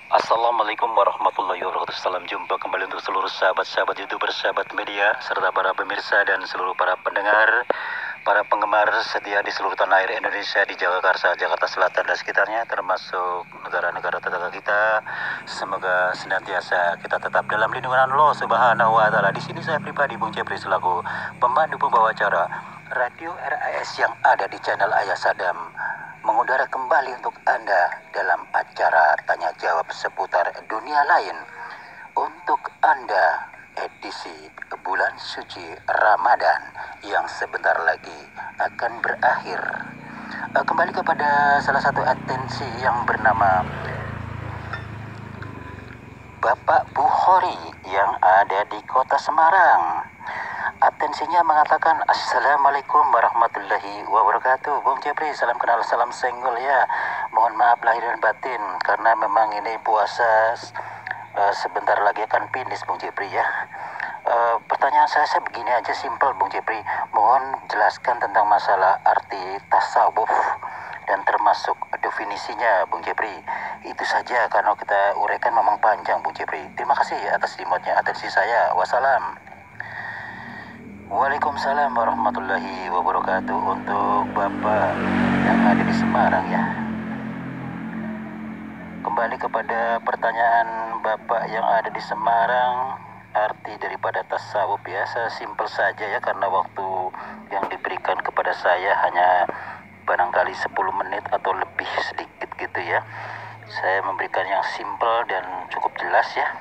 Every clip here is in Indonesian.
Assalamualaikum warahmatullahi wabarakatuh. Salam jumpa kembali untuk seluruh sahabat-sahabat YouTuber, sahabat media, serta para pemirsa dan seluruh para pendengar, para penggemar setia di seluruh tanah air Indonesia, di Jakarta, Jakarta Selatan dan sekitarnya, termasuk negara-negara tetangga kita. Semoga senantiasa kita tetap dalam lindungan Allah Subhanahu wa taala. Di sini saya pribadi Bung Jepri selaku pemandu pembawa acara Radio RAS yang ada di channel Ayah Sadam mengudara kembali untuk Anda dalam acara tanya jawab seputar dunia lain untuk Anda edisi bulan suci Ramadan yang sebentar lagi akan berakhir. Kembali kepada salah satu atensi yang bernama Bapak Bukhari yang ada di kota Semarang. Atensinya mengatakan Assalamualaikum warahmatullahi wabarakatuh. Bung Jepri, salam kenal, salam senggol ya. Mohon maaf lahir dan batin karena memang ini puasa sebentar lagi akan finish Bung Jepri ya. Pertanyaan saya begini aja, simpel Bung Jepri. Mohon jelaskan tentang masalah arti tasawuf dan termasuk definisinya Bung Jepri. Itu saja karena kita uraikan memang panjang Bung Jepri. Terima kasih atas dimotnya atensi saya. Wassalam. Waalaikumsalam warahmatullahi wabarakatuh untuk Bapak yang ada di Semarang ya. Kembali kepada pertanyaan Bapak yang ada di Semarang, arti daripada tasawuf ya, saya simpel saja ya karena waktu yang diberikan kepada saya hanya barangkali 10 menit atau lebih sedikit gitu ya. Saya memberikan yang simpel dan cukup jelas ya.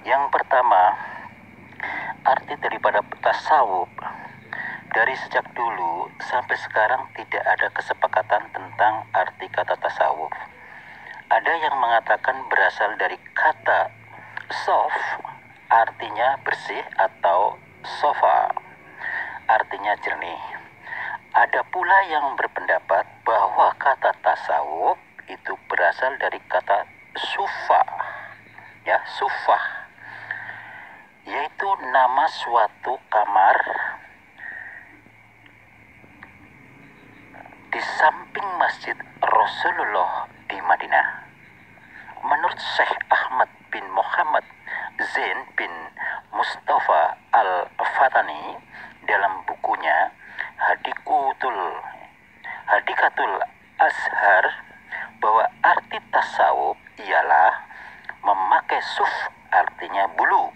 Yang pertama, arti daripada tasawuf. Dari sejak dulu sampai sekarang tidak ada kesepakatan tentang arti kata tasawuf. Ada yang mengatakan berasal dari kata sof, artinya bersih, atau sofa, artinya jernih. Ada pula yang berpendapat bahwa kata tasawuf itu berasal dari kata sufa, ya, sufah, yaitu nama suatu kamar di samping Masjid Rasulullah di Madinah. Menurut Syekh Ahmad bin Muhammad Zain bin Mustafa Al-Fatani dalam bukunya Hadikatul Azhar, bahwa arti tasawuf ialah memakai suf, artinya bulu.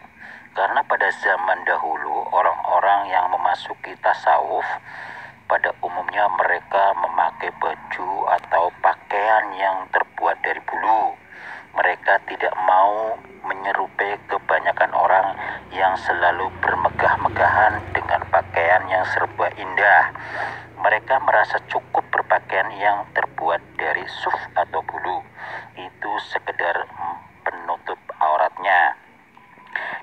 Karena pada zaman dahulu orang-orang yang memasuki tasawuf pada umumnya mereka memakai baju atau pakaian yang terbuat dari bulu. Mereka tidak mau menyerupai kebanyakan orang yang selalu bermegah-megahan dengan pakaian yang serba indah. Mereka merasa cukup berpakaian yang terbuat dari suf atau bulu. Itu sekedar penutup auratnya.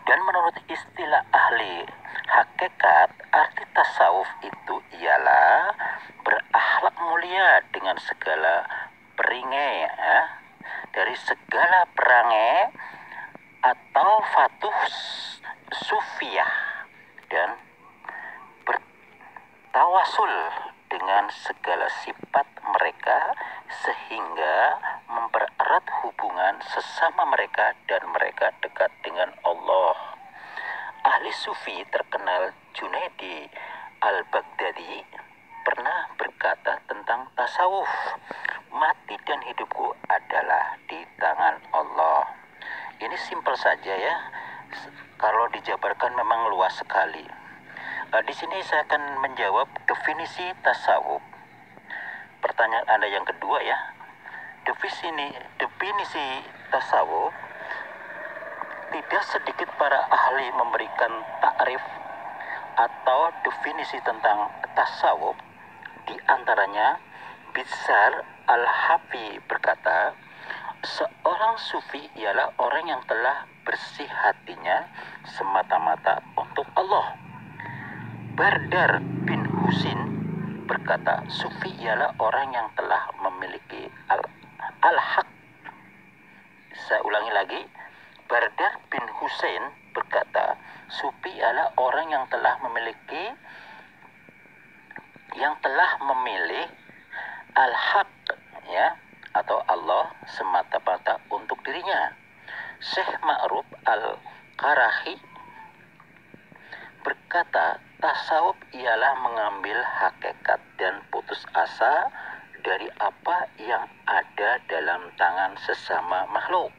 Dan menurut istilah ahli hakikat, arti tasawuf itu ialah berakhlak mulia dengan segala perangai ya, dari segala perangai atau fatuh sufiyah, dan bertawasul dengan segala sifat mereka sehingga mempererat hubungan sesama mereka dan mereka dekat dengan Allah. Ahli sufi terkenal Junaidi Al-Baghdadi pernah berkata tentang tasawuf, mati dan hidupku adalah di tangan Allah. Ini simpel saja ya, kalau dijabarkan memang luas sekali. Di sini saya akan menjawab definisi tasawuf. Pertanyaan Anda yang kedua ya, definisi tasawuf. Tidak sedikit para ahli memberikan takrif atau definisi tentang tasawuf. Di antaranya Bizar Al-Hafi berkata, seorang sufi ialah orang yang telah bersih hatinya semata-mata untuk Allah. Bardar bin Husin berkata, sufi ialah orang yang telah memiliki al-haq. Saya ulangi lagi, Bardar bin Husain berkata, sufi ialah orang yang telah memilih al-haq ya, atau Allah semata-mata untuk dirinya. Syekh Ma'ruf Al-Qarahi berkata, tasawuf ialah mengambil hakikat dan putus asa dari apa yang ada dalam tangan sesama makhluk.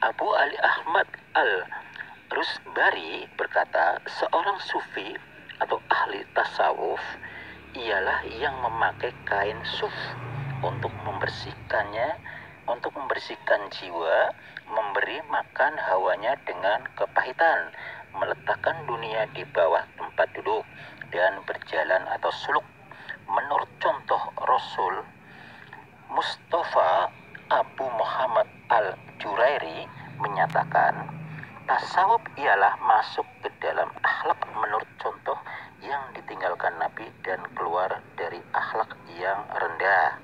Abu Ali Ahmad Al-Rusbari berkata, seorang sufi atau ahli tasawuf ialah yang memakai kain suf untuk membersihkan jiwa, memberi makan hawanya dengan kepahitan, meletakkan dunia di bawah tempat duduk, dan berjalan atau suluk. Menurut contoh Rasul Mustafa, Abu Muhammad Al-Jurairi menyatakan, tasawuf ialah masuk ke dalam akhlak menurut contoh yang ditinggalkan Nabi dan keluar dari akhlak yang rendah.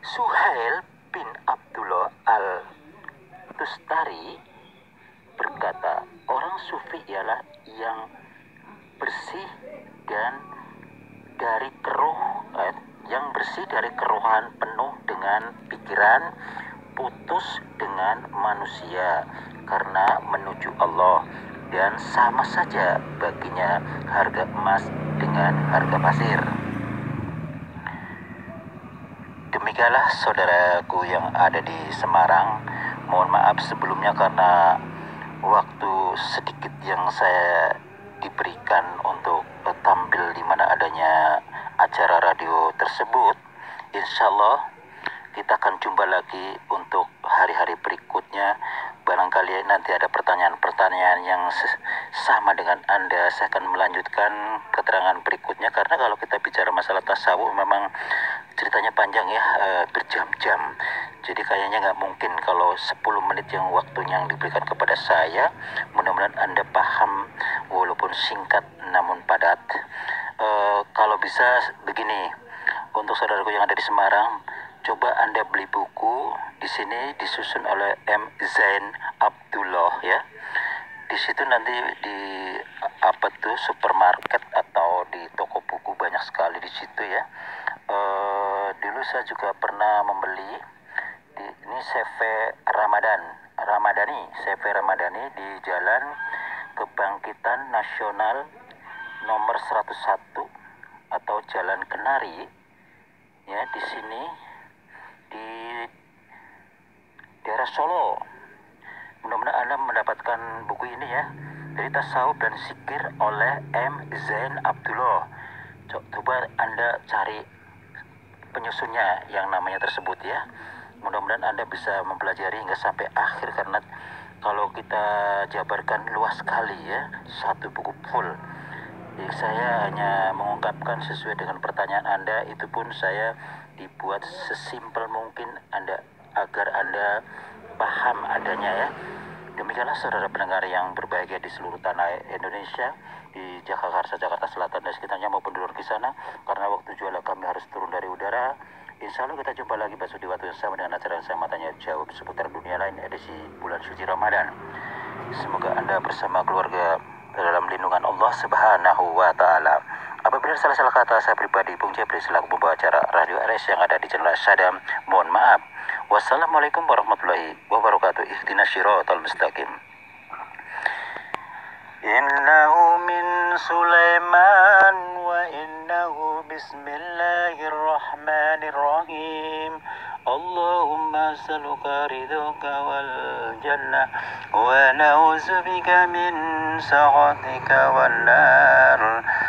Suhail bin Abdullah Al-Tustari berkata, orang sufi ialah yang bersih dari keruhan, penuh dengan pikiran, putus dengan manusia karena menuju Allah, dan sama saja baginya harga emas dengan harga pasir. Demikianlah saudaraku yang ada di Semarang. Mohon maaf sebelumnya karena waktu sedikit yang saya diberikan untuk tampil di mana adanya acara radio tersebut. Insya Allah kita akan jumpa lagi untuk hari-hari berikutnya. Barangkali nanti ada pertanyaan-pertanyaan yang sama dengan Anda. Saya akan melanjutkan keterangan berikutnya, karena kalau kita bicara masalah tasawuf memang ceritanya panjang ya, berjam-jam. Jadi kayaknya nggak mungkin kalau 10 menit yang waktunya yang diberikan kepada saya. Mudah-mudahan Anda paham walaupun singkat namun padat. Kalau bisa begini, untuk saudaraku yang ada di Semarang, coba Anda beli buku. Di sini disusun oleh M. Zain Abdullah ya. Di situ nanti di supermarket atau di toko buku banyak sekali di situ ya. Dulu saya juga pernah membeli ini CV Ramadhani di Jalan Kebangkitan Nasional nomor 101 atau Jalan Kenari ya, di sini di daerah Solo. Mudah-mudahan Anda mendapatkan buku ini ya, dari Tasawuf dan Zikir oleh M. Zain Abdullah. Coba Anda cari penyusunnya yang namanya tersebut ya. Mudah-mudahan Anda bisa mempelajari hingga sampai akhir, karena kalau kita jabarkan luas sekali ya, satu buku full. Jadi saya hanya mengungkapkan sesuai dengan pertanyaan Anda, itu pun saya dibuat sesimpel mungkin agar Anda paham adanya ya. Demikianlah saudara pendengar yang berbahagia di seluruh tanah Indonesia, di Jakarta, Jakarta Selatan dan sekitarnya maupun di luar di sana. Karena waktu jualan kami harus turun dari udara. Insya Allah kita jumpa lagi besok di waktu yang sama dengan acara yang sama tanya jawab seputar dunia lain edisi bulan suci Ramadan. Semoga Anda bersama keluarga dalam lindungan Allah Subhanahu wa Ta'ala. Apabila salah-salah kata saya pribadi, Bung Jepri selaku pembawa acara Radio RS yang ada di channel Sadam, mohon maaf. Wassalamualaikum warahmatullahi wabarakatuh. Ihdinas syiratal mustaqim. Innahu min Sulaiman wa innahu bismillahirrahmanirrahim. Allahumma as'aluka ridhoka wal jannah wa na'udzubika min sakhatika wan nar.